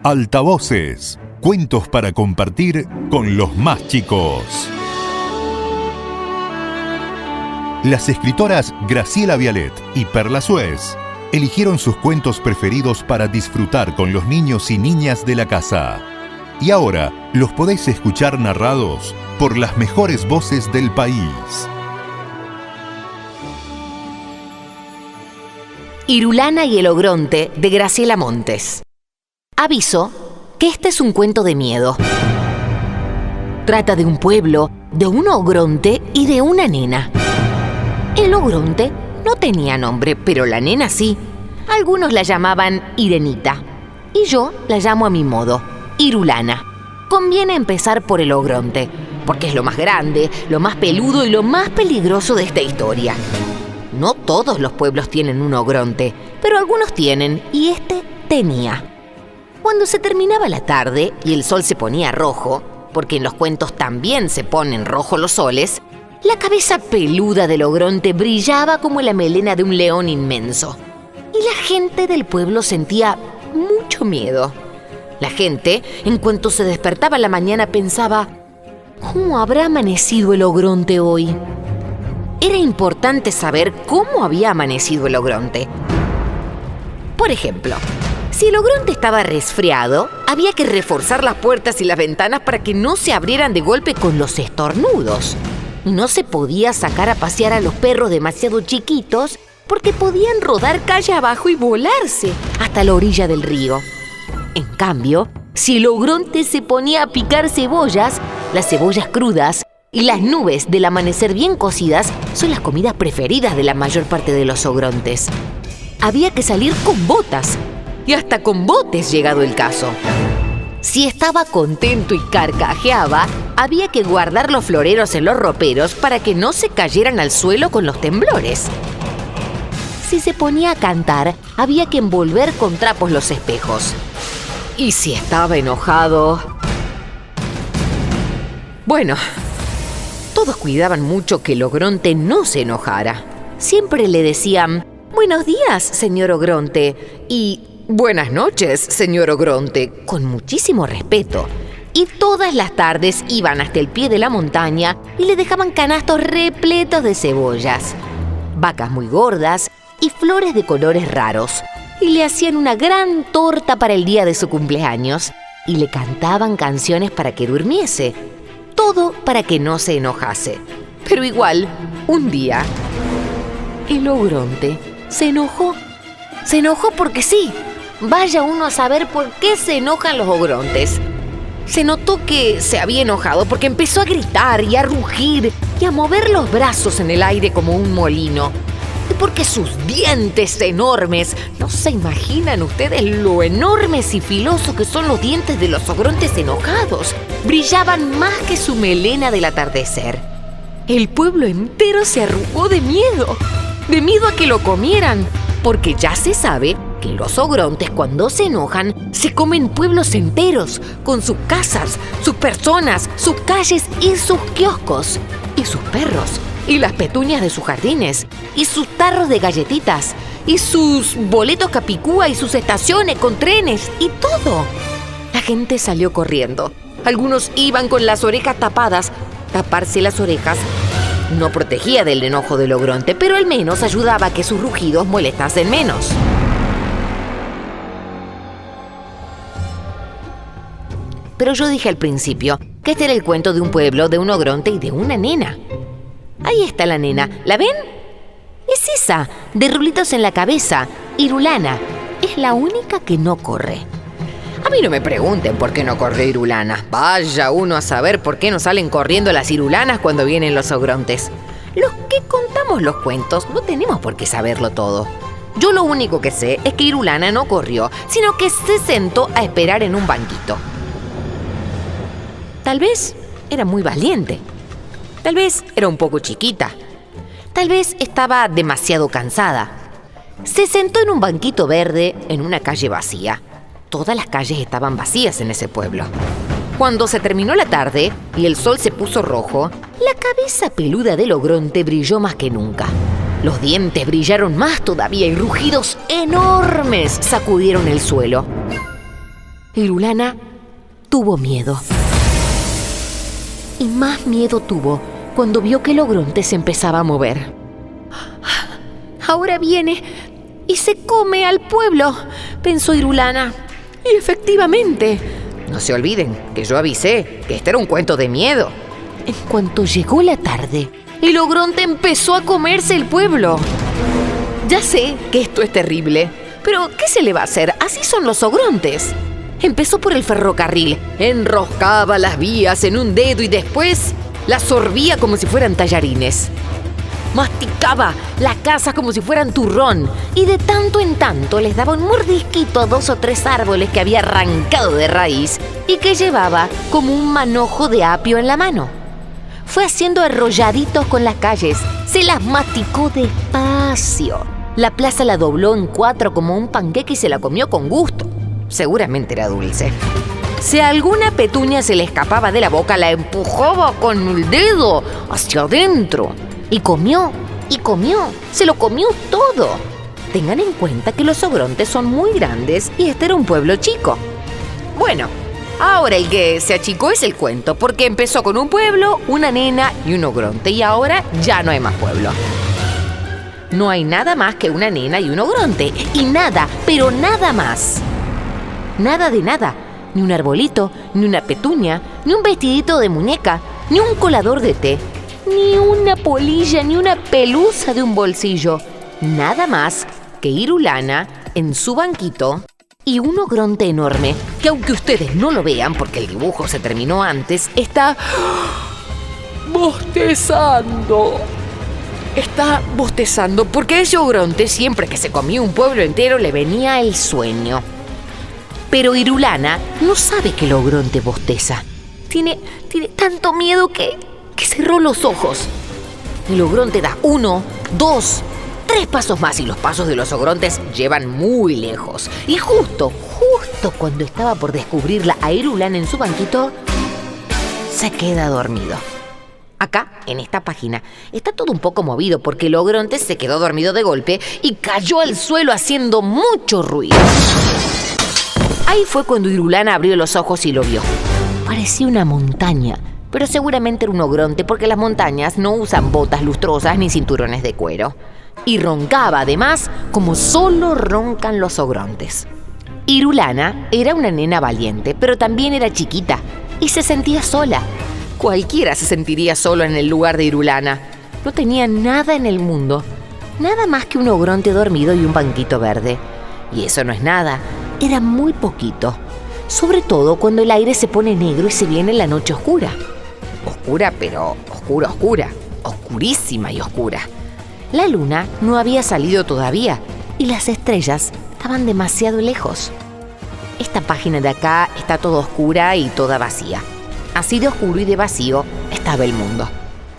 Altavoces, cuentos para compartir con los más chicos. Las escritoras Graciela Vialet y Perla Suez eligieron sus cuentos preferidos para disfrutar con los niños y niñas de la casa. Y ahora los podéis escuchar narrados por las mejores voces del país. Irulana y el Ogronte, de Graciela Montes. Aviso que este es un cuento de miedo. Trata de un pueblo, de un ogronte y de una nena. El ogronte no tenía nombre, pero la nena sí. Algunos la llamaban Irenita, y yo la llamo a mi modo, Irulana. Conviene empezar por el ogronte, porque es lo más grande, lo más peludo y lo más peligroso de esta historia. No todos los pueblos tienen un ogronte, pero algunos tienen, y este tenía. Cuando se terminaba la tarde y el sol se ponía rojo, porque en los cuentos también se ponen rojos los soles, la cabeza peluda del ogronte brillaba como la melena de un león inmenso. Y la gente del pueblo sentía mucho miedo. La gente, en cuanto se despertaba a la mañana, pensaba: ¿cómo habrá amanecido el ogronte hoy? Era importante saber cómo había amanecido el ogronte. Por ejemplo, si el ogronte estaba resfriado, había que reforzar las puertas y las ventanas para que no se abrieran de golpe con los estornudos. Y no se podía sacar a pasear a los perros demasiado chiquitos porque podían rodar calle abajo y volarse hasta la orilla del río. En cambio, si el ogronte se ponía a picar cebollas, las cebollas crudas y las nubes del amanecer bien cocidas son las comidas preferidas de la mayor parte de los ogrontes. Había que salir con botas, y hasta con botes llegado el caso. Si estaba contento y carcajeaba, había que guardar los floreros en los roperos para que no se cayeran al suelo con los temblores. Si se ponía a cantar, había que envolver con trapos los espejos. Y si estaba enojado... Bueno, todos cuidaban mucho que el ogronte no se enojara. Siempre le decían: «Buenos días, señor ogronte», y «Buenas noches, señor ogronte», con muchísimo respeto. Y todas las tardes iban hasta el pie de la montaña y le dejaban canastos repletos de cebollas, vacas muy gordas y flores de colores raros. Y le hacían una gran torta para el día de su cumpleaños y le cantaban canciones para que durmiese. Todo para que no se enojase. Pero igual, un día, el ogronte se enojó. Se enojó porque sí. Vaya uno a saber por qué se enojan los ogrontes. Se notó que se había enojado porque empezó a gritar y a rugir y a mover los brazos en el aire como un molino. Y porque sus dientes enormes, no se imaginan ustedes lo enormes y filosos que son los dientes de los ogrontes enojados, brillaban más que su melena del atardecer. El pueblo entero se arrugó de miedo a que lo comieran, porque ya se sabe que los ogrontes, cuando se enojan, se comen pueblos enteros, con sus casas, sus personas, sus calles y sus kioscos, y sus perros, y las petunias de sus jardines, y sus tarros de galletitas, y sus boletos capicúa, y sus estaciones con trenes, y todo. La gente salió corriendo. Algunos iban con las orejas tapadas. Taparse las orejas no protegía del enojo del ogronte, pero al menos ayudaba a que sus rugidos molestasen menos. Pero yo dije al principio que este era el cuento de un pueblo, de un ogronte y de una nena. Ahí está la nena, ¿la ven? Es esa, de rulitos en la cabeza, Irulana. Es la única que no corre. A mí no me pregunten por qué no corre Irulana. Vaya uno a saber por qué no salen corriendo las irulanas cuando vienen los ogrontes. Los que contamos los cuentos no tenemos por qué saberlo todo. Yo lo único que sé es que Irulana no corrió, sino que se sentó a esperar en un banquito. Tal vez era muy valiente. Tal vez era un poco chiquita. Tal vez estaba demasiado cansada. Se sentó en un banquito verde en una calle vacía. Todas las calles estaban vacías en ese pueblo. Cuando se terminó la tarde y el sol se puso rojo, la cabeza peluda del ogronte brilló más que nunca. Los dientes brillaron más todavía y rugidos enormes sacudieron el suelo. Irulana tuvo miedo. Y más miedo tuvo cuando vio que el ogronte se empezaba a mover. «Ahora viene y se come al pueblo», pensó Irulana. Y efectivamente, no se olviden que yo avisé que este era un cuento de miedo. En cuanto llegó la tarde, el ogronte empezó a comerse el pueblo. Ya sé que esto es terrible, pero ¿qué se le va a hacer? Así son los ogrontes. Empezó por el ferrocarril, enroscaba las vías en un dedo y después las sorbía como si fueran tallarines. Masticaba la casa como si fueran turrón y de tanto en tanto les daba un mordisquito a 2 o 3 árboles que había arrancado de raíz y que llevaba como un manojo de apio en la mano. Fue haciendo arrolladitos con las calles, se las masticó despacio. La plaza la dobló en 4 como un panqueque y se la comió con gusto. Seguramente era dulce. Si alguna petunia se le escapaba de la boca, la empujaba con el dedo hacia adentro. Y comió, se lo comió todo. Tengan en cuenta que los ogrontes son muy grandes y este era un pueblo chico. Bueno, ahora el que se achicó es el cuento, porque empezó con un pueblo, una nena y un ogronte, y ahora ya no hay más pueblo. No hay nada más que una nena y un ogronte, y nada, pero nada más. Nada de nada, ni un arbolito, ni una petunia, ni un vestidito de muñeca, ni un colador de té, ni una polilla, ni una pelusa de un bolsillo. Nada más que Irulana en su banquito y un ogronte enorme, que aunque ustedes no lo vean porque el dibujo se terminó antes, está bostezando. Está bostezando porque ese ogronte, siempre que se comía un pueblo entero, le venía el sueño. Pero Irulana no sabe que el ogronte bosteza. Tiene tanto miedo que cerró los ojos. El ogronte da 1, 2, 3 pasos más y los pasos de los ogrontes llevan muy lejos. Y justo cuando estaba por descubrirla a Irulana en su banquito, se queda dormido. Acá, en esta página, está todo un poco movido porque el ogronte se quedó dormido de golpe y cayó al suelo haciendo mucho ruido. Ahí fue cuando Irulana abrió los ojos y lo vio. Parecía una montaña, pero seguramente era un ogronte porque las montañas no usan botas lustrosas ni cinturones de cuero. Y roncaba además como solo roncan los ogrontes. Irulana era una nena valiente, pero también era chiquita y se sentía sola. Cualquiera se sentiría solo en el lugar de Irulana. No tenía nada en el mundo, nada más que un ogronte dormido y un banquito verde. Y eso no es nada, era muy poquito. Sobre todo cuando el aire se pone negro y se viene la noche oscura. Oscura, pero oscura. Oscurísima y oscura. La luna no había salido todavía y las estrellas estaban demasiado lejos. Esta página de acá está toda oscura y toda vacía. Así de oscuro y de vacío estaba el mundo.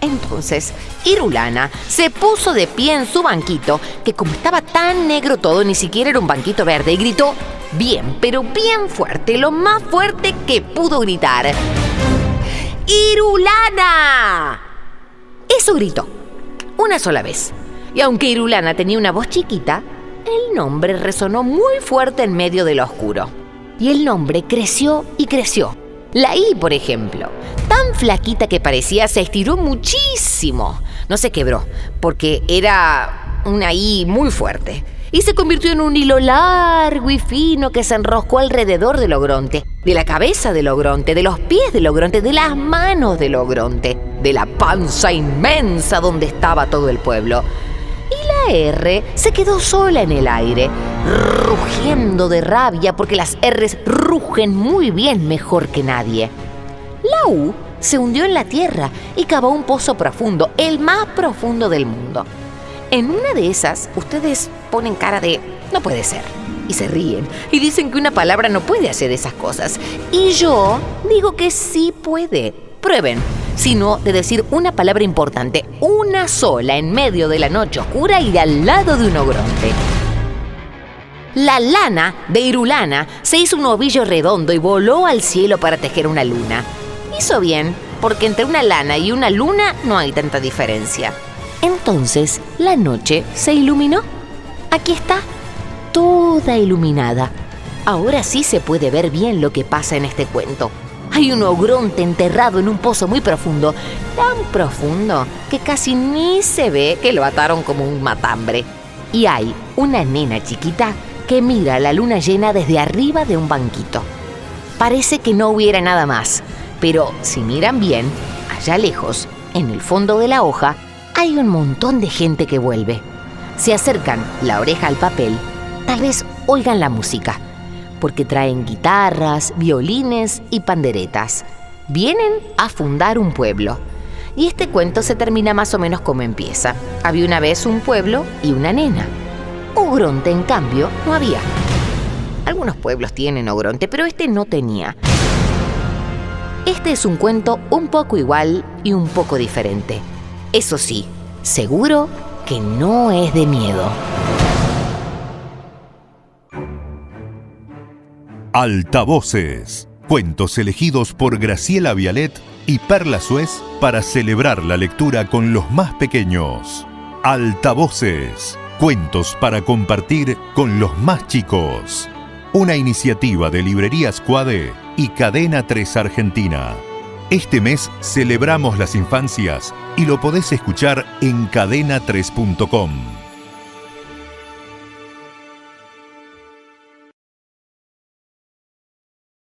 Entonces, Irulana se puso de pie en su banquito, que como estaba tan negro todo, ni siquiera era un banquito verde, y gritó bien, pero bien fuerte, lo más fuerte que pudo gritar. ¡Irulana! Eso gritó, una sola vez. Y aunque Irulana tenía una voz chiquita, el nombre resonó muy fuerte en medio de lo oscuro. Y el nombre creció y creció. La I, por ejemplo, tan flaquita que parecía, se estiró muchísimo. No se quebró, porque era una I muy fuerte. Y se convirtió en un hilo largo y fino que se enroscó alrededor del ogronte, de la cabeza del ogronte, de los pies del ogronte, de las manos del ogronte, de la panza inmensa donde estaba todo el pueblo. Y la R se quedó sola en el aire, rugiendo de rabia porque las R's rugen muy bien, mejor que nadie. La U se hundió en la tierra y cavó un pozo profundo, el más profundo del mundo. En una de esas, ustedes ponen cara de no puede ser y se ríen y dicen que una palabra no puede hacer esas cosas. Y yo digo que sí puede. Prueben. Sino de decir una palabra importante, una sola, en medio de la noche oscura y al lado de un ogronte. La lana de Irulana se hizo un ovillo redondo y voló al cielo para tejer una luna. Hizo bien, porque entre una lana y una luna no hay tanta diferencia. Entonces la noche se iluminó. Aquí está, toda iluminada. Ahora sí se puede ver bien lo que pasa en este cuento. Hay un ogronte enterrado en un pozo muy profundo, tan profundo que casi ni se ve que lo ataron como un matambre. Y hay una nena chiquita que mira la luna llena desde arriba de un banquito. Parece que no hubiera nada más, pero si miran bien, allá lejos, en el fondo de la hoja, hay un montón de gente que vuelve. Se acercan la oreja al papel, tal vez oigan la música, porque traen guitarras, violines y panderetas. Vienen a fundar un pueblo. Y este cuento se termina más o menos como empieza. Había una vez un pueblo y una nena. Ogronte, en cambio, no había. Algunos pueblos tienen ogronte, pero este no tenía. Este es un cuento un poco igual y un poco diferente. Eso sí, seguro que no es de miedo. Altavoces. Cuentos elegidos por Graciela Vialet y Perla Suez para celebrar la lectura con los más pequeños. Altavoces. Cuentos para compartir con los más chicos. Una iniciativa de Librerías Cuade y Cadena 3 Argentina. Este mes celebramos las infancias y lo podés escuchar en cadena3.com.